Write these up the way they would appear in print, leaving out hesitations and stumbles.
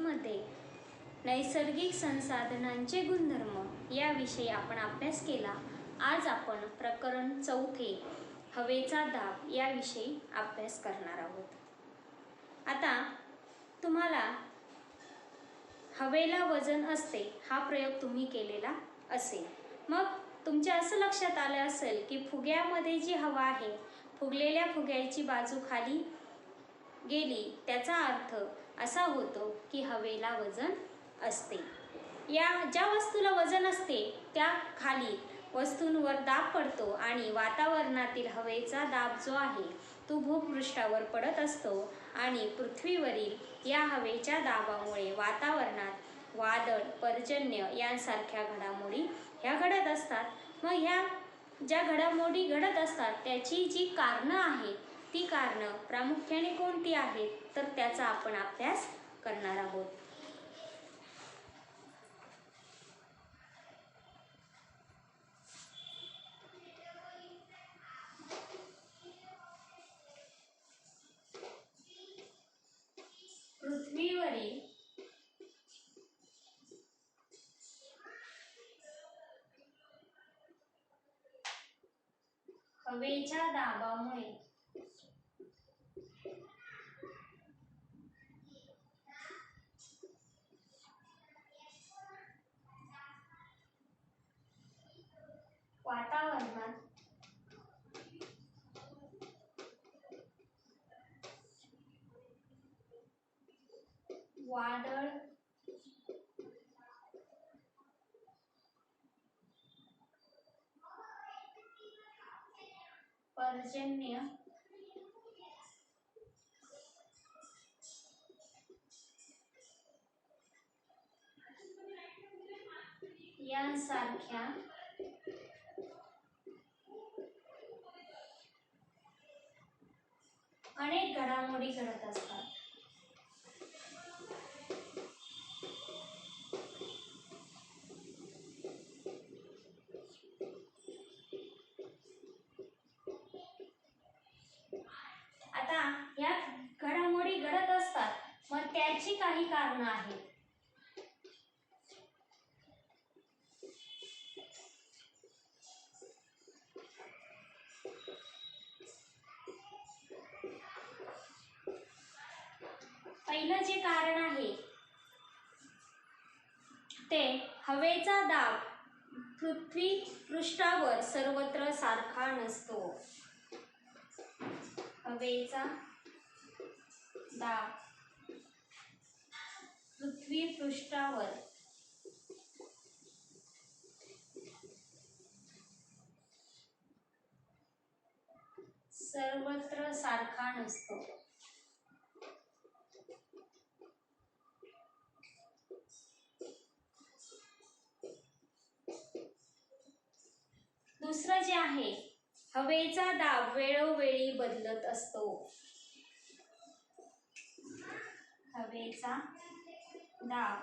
मध्ये नैसर्गिक संसाधनांचे गुणधर्म याविषयी आपण अभ्यास केला. आज आपण प्रकरण 4 हवेचा दाब याविषयी अभ्यास करणार आहोत. आता तुम्हाला हवेला वजन असते हा प्रयोग तुम्ही केलेला असेल. मग तुमच्या असं लक्षात आलं असेल की फुग्यामध्ये जी हवा आहे, फुगलेल्या फुग्याची बाजू खाली गेली त्याचा अर्थ असा होतो की हवेला वजन असते. या ज्या वस्तूला वजन असते त्या खाली वस्तूंवर दाब पडतो आणि वातावरणातील हवेचा दाब जो आहे तो भूपृष्ठावर पडत असतो आणि पृथ्वीवरील या हवेच्या दाबामुळे वातावरणात वादळ, पर्जन्य यांसारख्या घडामोडी ह्या घडत असतात. मग ह्या ज्या घडामोडी घडत असतात त्याची जी कारणं आहेत ती कारणं प्रामुख्याने कोणती आहेत तर त्याचा आपण अभ्यास करणार आहोत. पृथ्वीवरील हवेच्या दाबामुळे वातावरणात वादळ, पर्जन्य यांसारख्या अनेक घडामोडी घडत असतात. आता या घडामोडी घडत असतात, मग त्याची काही कारणं आहेत. पहिलं जे कारण आहे ते हवेचा दाब पृथ्वी पृष्ठावर सर्वत्र सारखा नसतो. हवेचा दाब पृथ्वी पृष्ठावर सर्वत्र सारखा नसतो. दुसरं जे आहे हवेचा दाब वेळोवेळी बदलत असतो. हवेचा दाब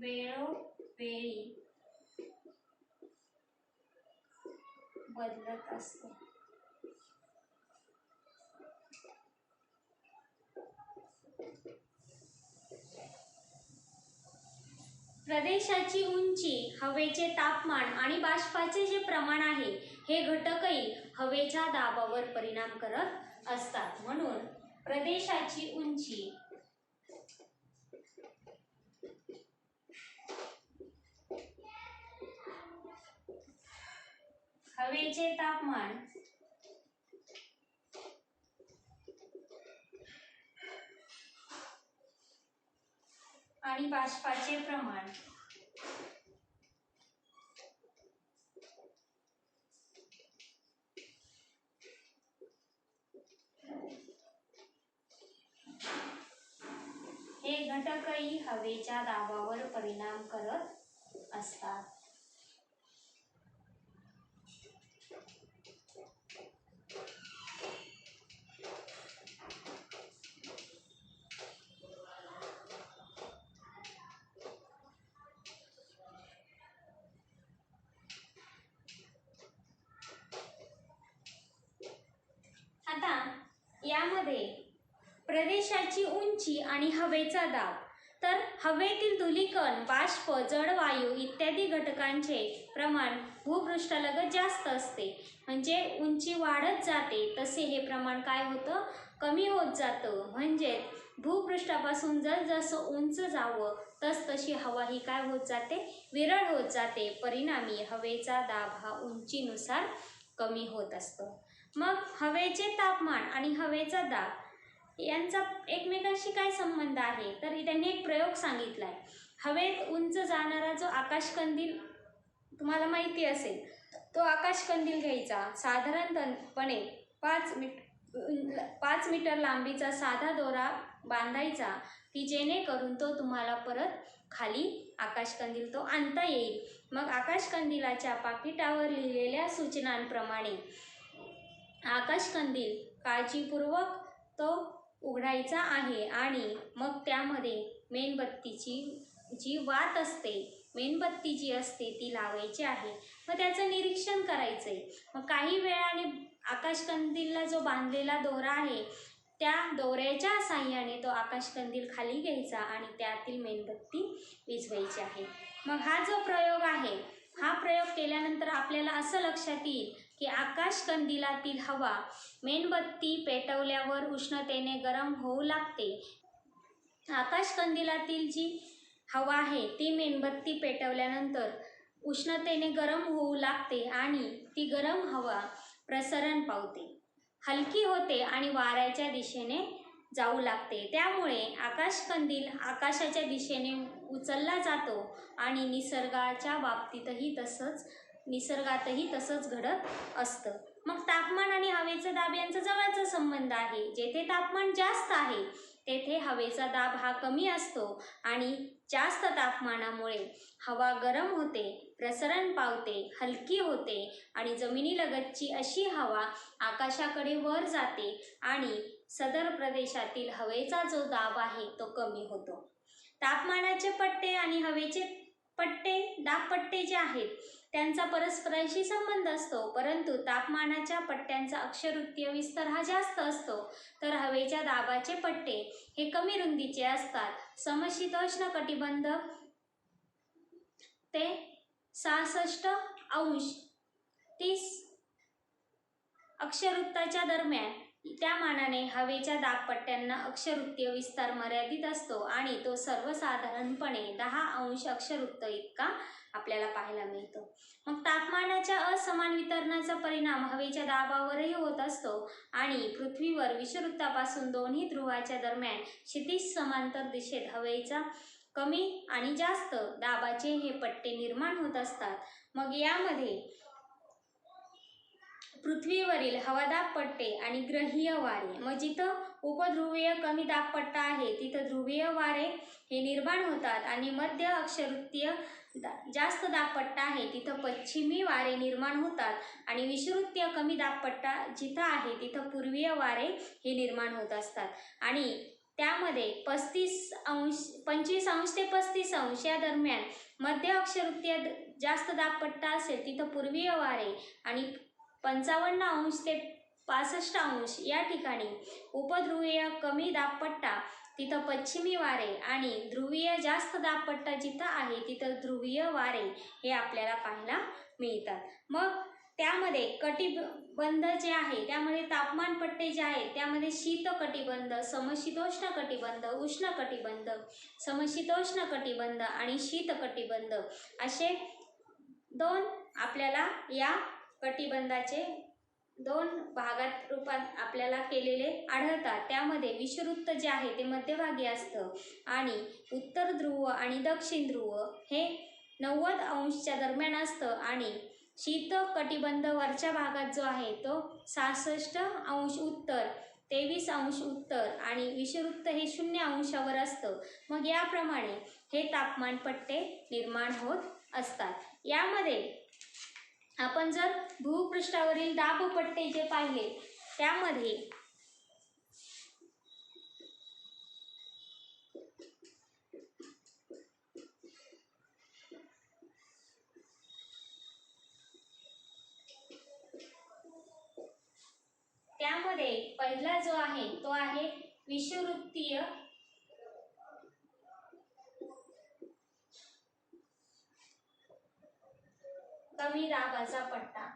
वेळोवेळी बदलत असतो. प्रदेशाची उंची, हवेचे तापमान आणि बाष्पाचे जे प्रमाण आहे हे घटकही हवेच्या दाबावर परिणाम करत असतात. म्हणून प्रदेशाची उंची, हवेचे तापमान आणि बाष्पाचे प्रमाण हे घटकही हवेच्या दाबावर परिणाम करत असतात. यामध्ये प्रदेश प्रदेशाची उंची आणि हवेचा दाब. तर हवेतील धूलिकण, बाष्प, जड वायू इत्यादी घटकांचे प्रमाण भूपृष्ठालगत जास्त असते. म्हणजे उंची वाढत जाते तसे हे प्रमाण काय होतं, कमी होत जातं. म्हणजे भूपृष्ठापासून जसजसं उंच जावं तसतशी हवा ही काय होत जाते, विरळ होत जाते. परिणामी हवेचा दाब हा उंचीनुसार कमी होत असतो. मग हवेचे तापमान आणि हवेचा दाब यांचा एकमेकांशी काय संबंध आहे, तर त्यांनी एक प्रयोग सांगितलाय. हवेत उंच जाणारा जो आकाशकंदील तुम्हाला माहिती असेल, तो आकाशकंदील घ्यायचा. साधारणपणे 5 मीटर लांबीचा साधा दोरा बांधायचा, की जेणेकरून तो तुम्हाला परत खाली आकाशकंदील तो आणता येईल. मग आकाशकंदिलाच्या पाकिटावर लिहिलेल्या सूचनांप्रमाणे आकाशकंदील काळजीपूर्वक तो उघडायचा आहे आणि मग त्यामध्ये मेणबत्तीची जी वात असते, मेणबत्ती जी असते ती लावायची आहे. मग त्याचं निरीक्षण करायचं आहे. मग काही वेळाने आकाशकंदीलला जो बांधलेला दोरा आहे त्या दोऱ्याच्या साहाय्याने तो आकाशकंदील खाली घ्यायचा आणि त्यातील मेणबत्ती विझवायची आहे. मग हा जो प्रयोग आहे, हा प्रयोग केल्यानंतर आपल्याला असं लक्षात येईल की आकाशकंदिलातील हवा मेणबत्ती पेटवल्यावर उष्णतेने गरम होऊ लागते. आकाशकंदिलातील जी हवा आहे ती मेणबत्ती पेटवल्यानंतर उष्णतेने गरम होऊ लागते आणि ती गरम हवा प्रसरण पावते, हलकी होते आणि वाऱ्याच्या दिशेने जाऊ लागते. त्यामुळे आकाशकंदील आकाशाच्या दिशेने उचलला जातो आणि निसर्गातही तसंच घडत असतं. मग तापमान आणि हवेचा दाब यांचा जवळचा संबंध आहे. जेथे तापमान जास्त आहे तेथे हवेचा दाब हा कमी असतो आणि जास्त तापमानामुळे हवा गरम होते, प्रसरण पावते, हलकी होते आणि जमिनीलगतची अशी हवा आकाशाकडे वर जाते आणि सदर प्रदेशातील हवेचा जो दाब आहे तो कमी होतो. तापमानाचे पट्टे आणि हवेचे पट्टे, दाबपट्टे जे आहेत त्यांचा परस्परांशी संबंध असतो, परंतु तापमानाच्या पट्ट्यांचा अक्षवृत्तीय विस्तार हा जास्त असतो, तर हवेच्या दाबाचे पट्टे हे कमी रुंदीचे असतात. समशीतोष्ण कटिबंध ते 66 अंश 30 अक्षवृत्ताच्या दरम्यान, त्या मानाने हवेच्या दाबपट्ट्यांना अक्षवृत्तीय विस्तार मर्यादित असतो आणि तो सर्वसाधारणपणे 10 अंश अक्षवृत्त इतका आपल्याला पाहायला मिळतो. मग तापमानाच्या असमान वितरणाचा परिणाम हवेच्या दाबावरही होत असतो आणि पृथ्वीवर विषुववृत्तापासून दोन्ही ध्रुवाच्या दरम्यान क्षितिज समांतर दिशेत हवेचा कमी आणि जास्त दाबाचे हे पट्टे निर्माण होत असतात. मग यामध्ये पृथ्वीवरील हवादाब पट्टे आणि ग्रहीय वारे, मग जिथं उपध्रुवीय कमी दाबपट्टा आहे तिथं ध्रुवीय वारे हे निर्माण होतात आणि मध्य अक्षवृत्तीय जास्त दाबपट्टा आहे तिथं पश्चिमी वारे निर्माण होतात आणि विषुववृत्तीय कमी दाबपट्टा जिथं आहे तिथं पूर्वीय वारे हे निर्माण होत असतात. आणि त्यामध्ये 25 अंश ते 35 अंश या दरम्यान मध्य अक्षवृत्तीय जास्त दाबपट्टा असेल तिथं पूर्वीय वारे आणि 55 अंश ते 65 अंश या ठिकाणी उपध्रुवीय कमी दाबपट्टा तिथं पश्चिमी वारे आणि ध्रुवीय जास्त दाबपट्टा जिथं आहे तिथं ध्रुवीय वारे हे आपल्याला पाहायला मिळतात. मग त्यामध्ये कटिबंध जे आहे त्यामध्ये तापमान पट्टे जे आहेत त्यामध्ये शीत कटिबंध, समशीतोष्ण कटिबंध, उष्ण कटिबंध, समशीतोष्ण कटिबंध आणि शीत कटिबंध असे 2 आपल्याला या कटिबंधाचे 2 भागात रूपात आपल्याला केलेले आढळतात. त्यामध्ये विषुववृत्त जे आहे ते मध्यभागी असतं आणि उत्तर ध्रुव आणि दक्षिण ध्रुव हे 90 अंशच्या दरम्यान असतं आणि शीत कटिबंध वरच्या भागात जो आहे तो 66 अंश उत्तर, 23 अंश उत्तर आणि विषुववृत्त हे 0 अंशावर असतं. मग याप्रमाणे हे तापमान पट्टे निर्माण होत असतात. यामध्ये आपण जर भूपृष्ठावरील दाबपट्टे जे पाहिले त्यामध्ये पहिला जो आहे तो आहे विषुववृत्तीय कमी दाबाचा पट्टा.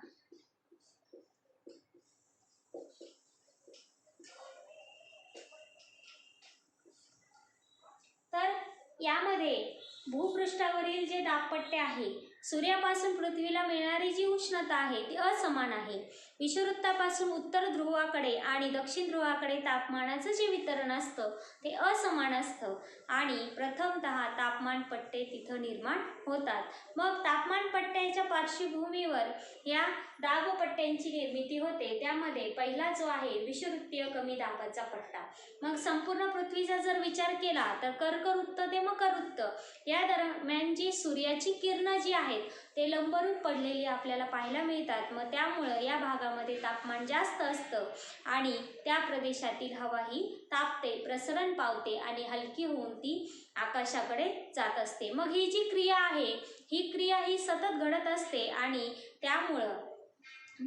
तर यामध्ये भूपृष्ठावरील जे दाबपट्टे आहे, सूर्यापासून पृथ्वीला मिळणारी जी उष्णता आहे ती असमान आहे. विषुववृत्तापासून उत्तर ध्रुवाकडे आणि दक्षिण ध्रुवाकडे तापमानाचं जे वितरण असतं ते असमान असतं आणि प्रथमतः तापमान पट्टे तिथं निर्माण होतात. मग तापमान पट्ट्याच्या पार्श्वभूमीवर या दाबपट्ट्यांची निर्मिती होते. त्यामध्ये पहिला जो आहे विषुववृत्तीय कमी दाबाचा पट्टा. मग संपूर्ण पृथ्वीचा जर विचार केला तर कर्कवृत्त ते मकरवृत्त या दरम्यान जी सूर्याची किरणं जी आहेत ते लंबरूप पडलेली आपल्याला पाहायला मिळतात. मग त्यामुळं या भागामध्ये तापमान जास्त असतं आणि त्या प्रदेशातील हवा ही तापते, प्रसरण पावते आणि हलकी होऊन ती आकाशाकडे जात असते. मग ही जी क्रिया आहे ही क्रिया ही सतत घडत असते आणि त्यामुळं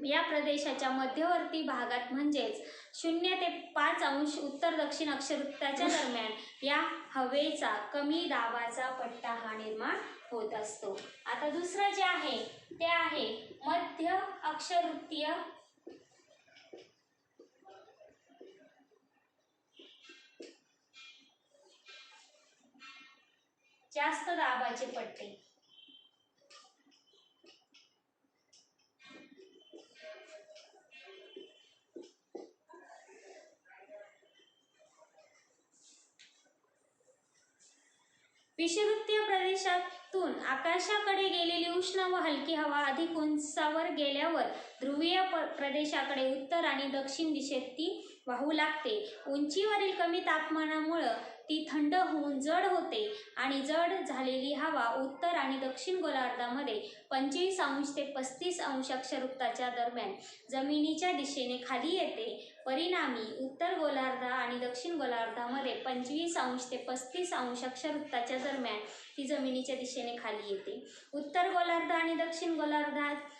या प्रदेशाच्या मध्यवर्ती भागात म्हणजेच 0 ते 5 अंश उत्तर दक्षिण अक्षवृत्ताच्या दरम्यान या हवेचा कमी दाबाचा पट्टा हा निर्माण होत असतो. आता दुसरं जे आहे ते आहे मध्य अक्षवृत्तीय जास्त दाबाचे पट्टे. विषुववृत्तीय प्रदेशातून आकाशाकडे गेलेली उष्ण व हलकी हवा अधिक उंचावर गेल्यावर ध्रुवीय प्रदेशाकडे उत्तर आणि दक्षिण दिशेत ती वाहू लागते. उंचीवरील कमी तापमानामुळे ती थंड होऊन जड होते आणि जड झालेली हवा उत्तर आणि दक्षिण गोलार्धामध्ये 25 अंश ते 35 अंश अक्षवृत्ताच्या दरम्यान जमिनीच्या दिशेने खाली येते. परिणामी उत्तर गोलार्ध आणि दक्षिण गोलार्धामध्ये 25 अंश ते 35 अंश अक्षवृत्ताच्या दरम्यान ती जमिनीच्या दिशेने खाली येते. उत्तर गोलार्ध आणि दक्षिण गोलार्धात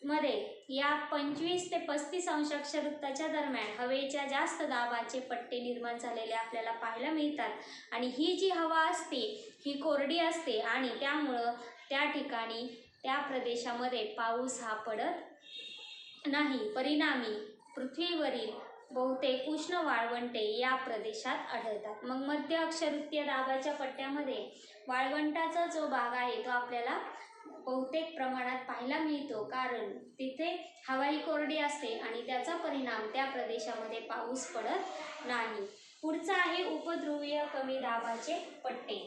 मध्ये या 25 ते 35 अंश अक्षवृत्ताच्या दरम्यान हवेच्या जास्त दाबाचे पट्टे निर्माण झालेले आपल्याला पाहायला मिळतात आणि ही जी हवा असते ही कोरडी असते आणि त्यामुळं त्या ठिकाणी त्या प्रदेशामध्ये पाऊस हा पडत नाही. परिणामी पृथ्वीवरील बहुतेक उष्ण वाळवंटे या प्रदेशात आढळतात. मग मध्य अक्षवृत्तीय दाबाच्या पट्ट्यामध्ये वाळवंटाचा जो भाग आहे तो आपल्याला बहुतेक प्रमाणात पाहायला मिळतो, कारण तिथे हवा ही कोरडी असते आणि त्याचा परिणाम त्या प्रदेशामध्ये पाऊस पडत नाही. पुढचा आहे उपध्रुवीय कमी दाबाचे पट्टे.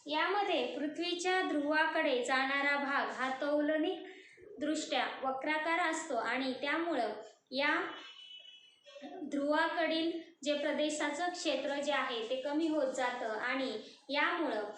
यामध्ये पृथ्वीच्या ध्रुवाकडे जाणारा भाग हा तौलनिक दृष्ट्या वक्राकार असतो आणि त्यामुळं या ध्रुवाकडील जे प्रदेशाचं क्षेत्र जे आहे ते कमी होत जातं आणि यामुळं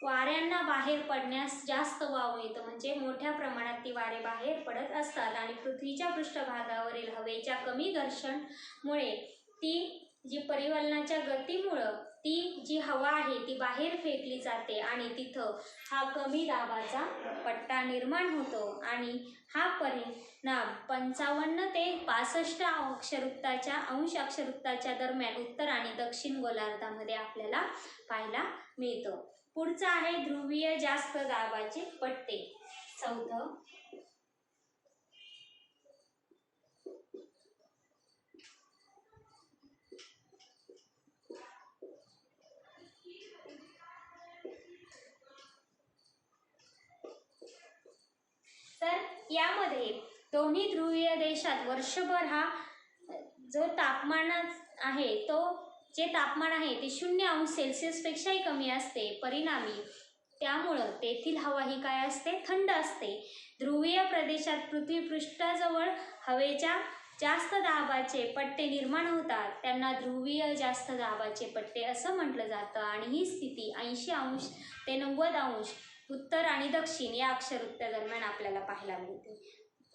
वाऱ्यांना बाहेर पडण्यास जास्त वाव येतो. म्हणजे मोठ्या प्रमाणात ती वारे बाहेर पडत असतात आणि पृथ्वीच्या पृष्ठभागावरील हवेच्या कमी घर्षणामुळे ती जी परिवलनाच्या गतीमुळं ती जी हवा आहे ती बाहेर फेकली जाते आणि तिथं हा कमी दाबाचा पट्टा निर्माण होतो आणि हा परिणाम 55 ते 65 अंश अक्षवृत्ताच्या दरम्यान उत्तर आणि दक्षिण गोलार्धामध्ये आपल्याला पाहायला मिळतो. पुढचा आहे ध्रुवीय जास्त दाबाचे पट्टे. चौथं तर यामध्ये दोन्ही ध्रुवीय देशात वर्षभर हा जो तापमान आहे तो जे तापमान आहे ते 0 अंश सेल्सिअसपेक्षाही कमी असते. परिणामी त्यामुळं तेथील हवा ही काय असते, थंड असते. ध्रुवीय प्रदेशात पृथ्वीपृष्ठाजवळ हवेच्या जास्त दाबाचे पट्टे निर्माण होतात, त्यांना ध्रुवीय जास्त दाबाचे पट्टे असं म्हटलं जातं आणि ही स्थिती 80 अंश ते 90 अंश उत्तर आणि दक्षिण या अक्षवृत्ता दरम्यान आपल्याला पाहायला मिळते.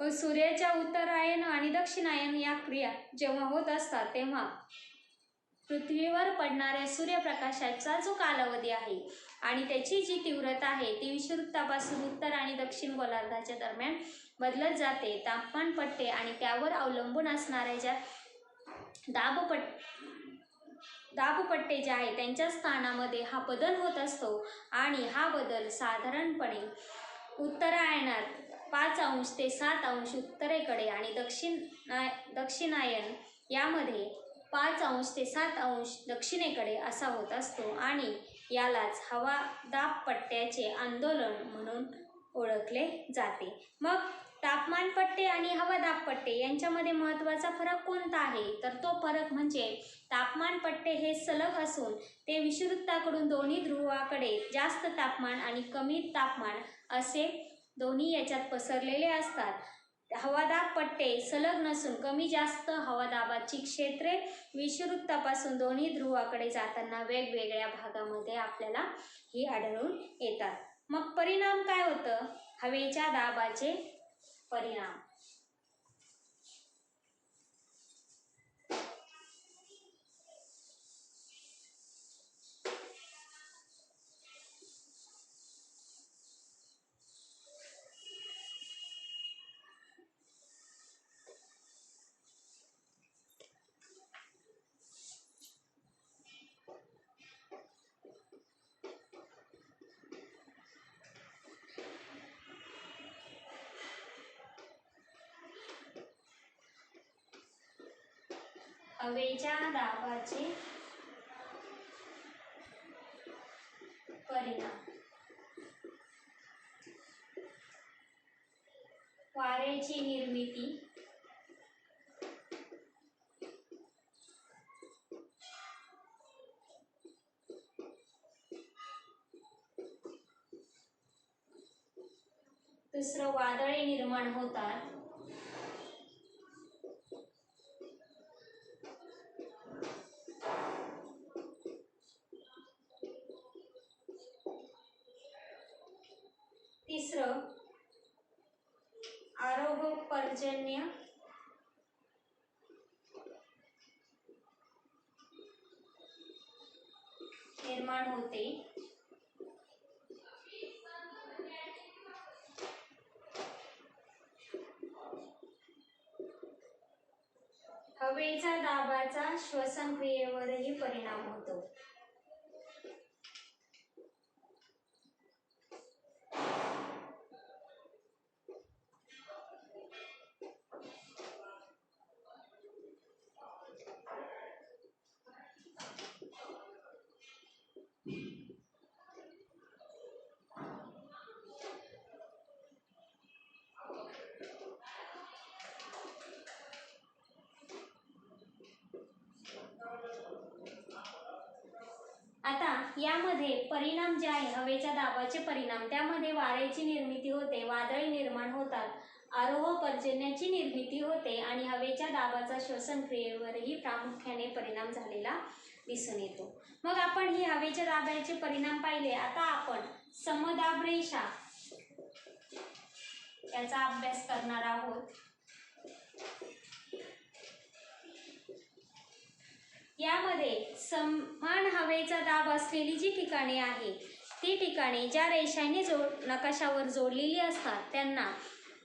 व सूर्याच्या उत्तरायण आणि दक्षिणायन या क्रिया जेव्हा होत असतात तेव्हा पृथ्वीवर पडणाऱ्या सूर्यप्रकाशाचा जो कालावधी आहे आणि त्याची जी तीव्रता आहे ती विषुववृत्तापासून उत्तर आणि दक्षिण गोलार्धाच्या दरम्यान बदलत जाते. तापमान पट्टे आणि त्यावर अवलंबून असणाऱ्या ज्या दाबपट्टे जे आहे त्यांच्या स्थानामध्ये हा बदल होत असतो आणि हा बदल साधारणपणे उत्तरायणात 5 अंश ते 7 अंश उत्तरेकडे आणि दक्षिणायन यामध्ये 5 अंश ते 7 अंश दक्षिणेकडे असा होत असतो आणि यालाच हवा दाब पट्ट्याचे आंदोलन म्हणून ओळखले जाते. मग तापमानपट्टे आणि हवादाब पट्टे यांच्यामध्ये महत्त्वाचा फरक कोणता आहे तर तो फरक म्हणजे तापमानपट्टे हे सलग असून ते विषुववृत्ताकडून दोन्ही ध्रुवाकडे जास्त तापमान आणि कमी तापमान असे दोन्ही याच्यात पसरलेले असतात. हवादाब पट्टे सलग नसून कमी जास्त हवादाबाची क्षेत्रे विषुववृत्तापासून दोन्ही ध्रुवाकडे जाताना वेगवेगळ्या भागामध्ये आपल्याला ही आढळून येतात. मग परिणाम काय होतं? हवेच्या दाबाचे परिणाम. हवेच्या दाबाचे परिणाम. वाऱ्याची निर्मिती, दुसरं वादळे निर्माण होतात. तिसरं आरोह पर्जन्य निर्माण होते. हवेच्या दाबाचा श्वसन क्रियेवरही परिणाम होतो. आता यामध्ये परिणाम जे आहे हवेच्या दाबाचे परिणाम त्यामध्ये वाऱ्याची निर्मिती होते, वादळे निर्माण होतात, आरोह पर्जन्याची निर्मिती होते आणि हवेच्या दाबाचा श्वसन क्रियेवरही प्रामुख्याने परिणाम झालेला दिसून येतो. मग आपण ही हवेच्या दाबाचे परिणाम पाहिले. आता आपण समदाब रेषा याचा अभ्यास करणार आहोत. यामध्ये समान हवेचा दाब असलेली जी ठिकाणे आहे ती ठिकाणे ज्या रेषांनी नकाशावर जोडलेली असतात त्यांना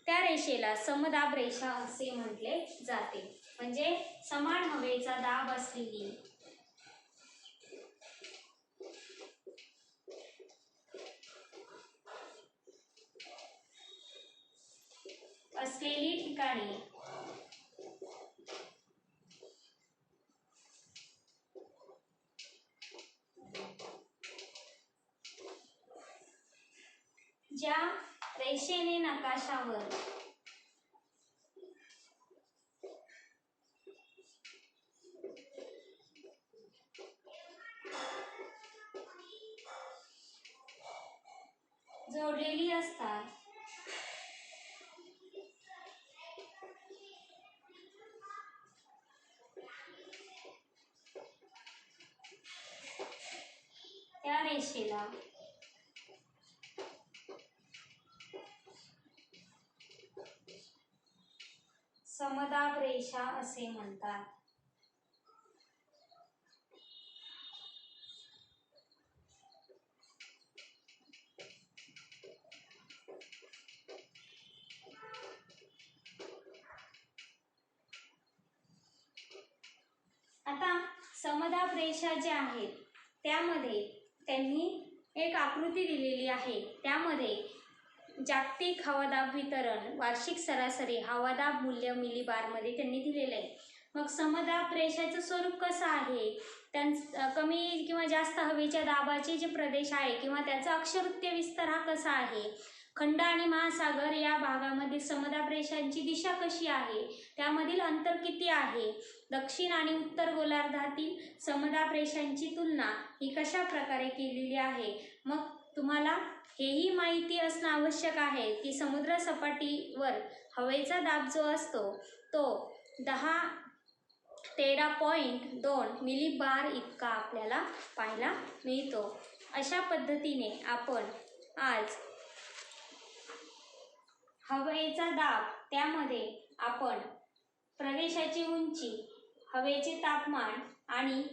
त्या रेषेला समदाब रेषा असे म्हटले जाते. म्हणजे समान हवेचा दाब असलेली ठिकाणे ज्या रेषेने नकाशावर जोडलेली असतात त्या रेषेला समदाब रेषा असे म्हणतात. आता समदाब रेषा ज्या आहेत त्यामध्ये त्यांनी एक आकृती दिलेली आहे. त्यामध्ये जागतिक हवादाब वितरण वार्षिक सरासरी हवादाब मूल्य मिलीबारमध्ये त्यांनी दिलेलं आहे. मग समदाब रेषाचं स्वरूप कसं आहे, कमी किंवा जास्त हवेच्या दाबाचे जे प्रदेश आहे किंवा त्याचा अक्षवृत्तीय विस्तार हा कसा आहे, खंड आणि महासागर या भागामध्ये समदाब रेषांची दिशा कशी आहे, त्यामधील अंतर किती आहे, दक्षिण आणि उत्तर गोलार्धातील समदाब रेषांची तुलना ही कशा प्रकारे केलेली आहे. मग तुम्हाला हेही माहिती असणं आवश्यक आहे की समुद्र सपाटीवर हवेचा दाब जो असतो तो 13.2 मिलीबार इतका आपल्याला पाहायला मिळतो. अशा पद्धतीने आपण आज हवेचा दाब, त्यामध्ये आपण प्रदेशाची उंची, हवेचे तापमान आणि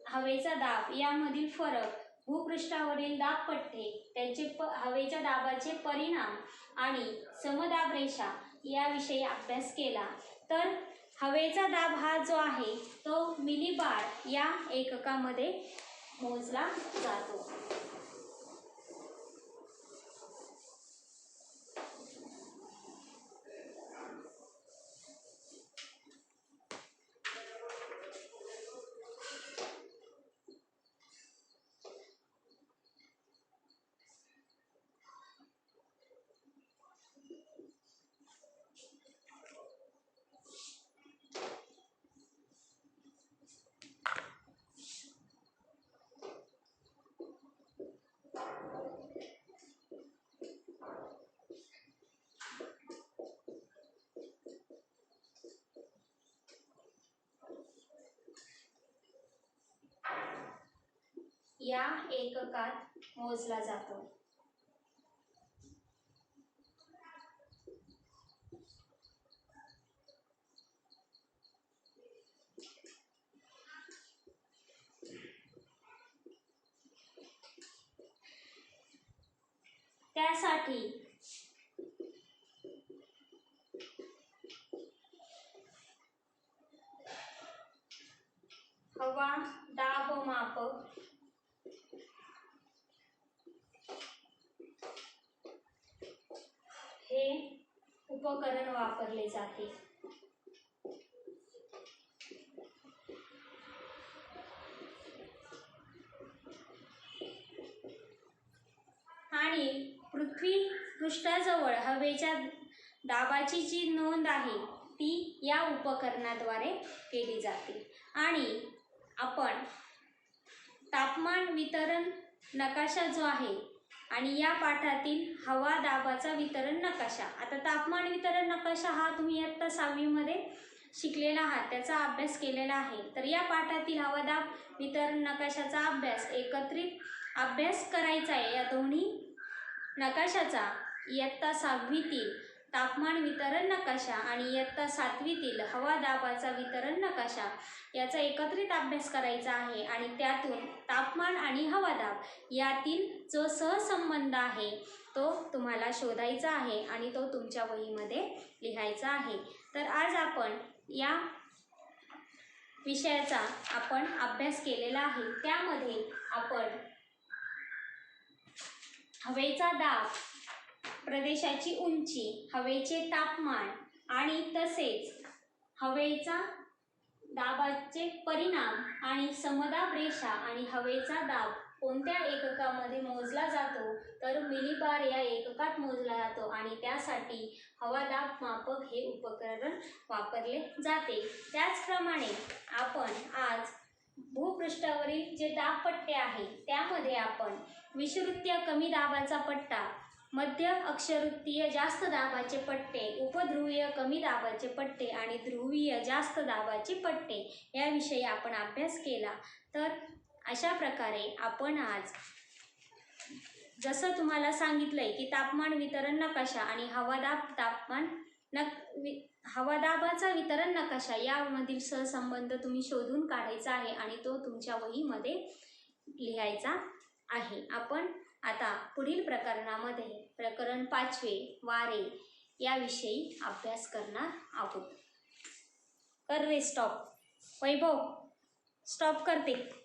हवेचा दाब यामधील फरक, भूपृष्ठावरील दाबपट्टे, त्यांचे हवेच्या दाबाचे परिणाम आणि समदाब रेषा याविषयी अभ्यास केला. तर हवेचा दाब हा जो आहे तो मिलीबार या एककामध्ये मोजला जातो. या एककात मोजला जातो. त्यासाठी हवा दाब मापक हे उपकरण वापरले जाते. आणि पृथ्वी पृष्ठाजवळ हवेच्या दाबाची जी नोंद आहे ती या उपकरणाद्वारे केली जाते. आणि आपण तापमान वितरण नकाशा जो आहे आणि या पाठातील हवा दाबाचा वितरण नकाशा, आता तापमान वितरण नकाशा हा तुम्ही इयत्ता 6वी मध्ये शिकलेला आहात, त्याचा अभ्यास केलेला आहे. तर या पाठातील हवादाब वितरण नकाशाचा एकत्रित अभ्यास करायचा आहे. या दोन्ही नकाशाचा इयत्ता 6वीतील तापमान वितरण नकाशा आणि इयत्ता 7वीतील हवा दाबाचा वितरण नकाशा याचा एकत्रित अभ्यास करायचा आहे. आणि त्यातून तापमान आणि हवादाब यातील जो सहसंबंध आहे तो तुम्हाला शोधायचा आहे आणि तो तुमच्या वहीमध्ये लिहायचा आहे. तर आज आपण या विषयाचा अभ्यास केलेला आहे. त्यामध्ये आपण हवेचा दाब, प्रदेशाची उंची, हवेचे तापमान आणि तसेच हवेचा दाबाचे परिणाम आणि समदाब रेषा आणि हवेचा दाब कोणत्या एककामध्ये मोजला जातो, तर मिलीबार या एककात मोजला जातो आणि त्यासाठी हवादाब मापक हे उपकरण वापरले जाते. त्याचप्रमाणे आपण आज भूपृष्ठावरील जे दाबपट्टे आहे त्यामध्ये आपण विषुववृत्तीय कमी दाबाचा पट्टा, मध्य अक्षवृत्तीय जास्त दाबाचे पट्टे, उपध्रुवीय कमी दाबाचे पट्टे आणि ध्रुवीय जास्त दाबाचे पट्टे याविषयी आपण अभ्यास केला. तर अशा प्रकारे आपण आज जसं तुम्हाला सांगितलंय की तापमान वितरण नकाशा आणि हवादाब तापमान हवादाबाचा वितरण नकाशा यामधील सहसंबंध तुम्ही शोधून काढायचा आहे आणि तो तुमच्या वहीमध्ये लिहायचा आहे. आपण आता पुढील प्रकरणामध्ये प्रकरण 5 वारे याविषयी अभ्यास करणार आहोत. कर रे स्टॉप. वैभव स्टॉप करते.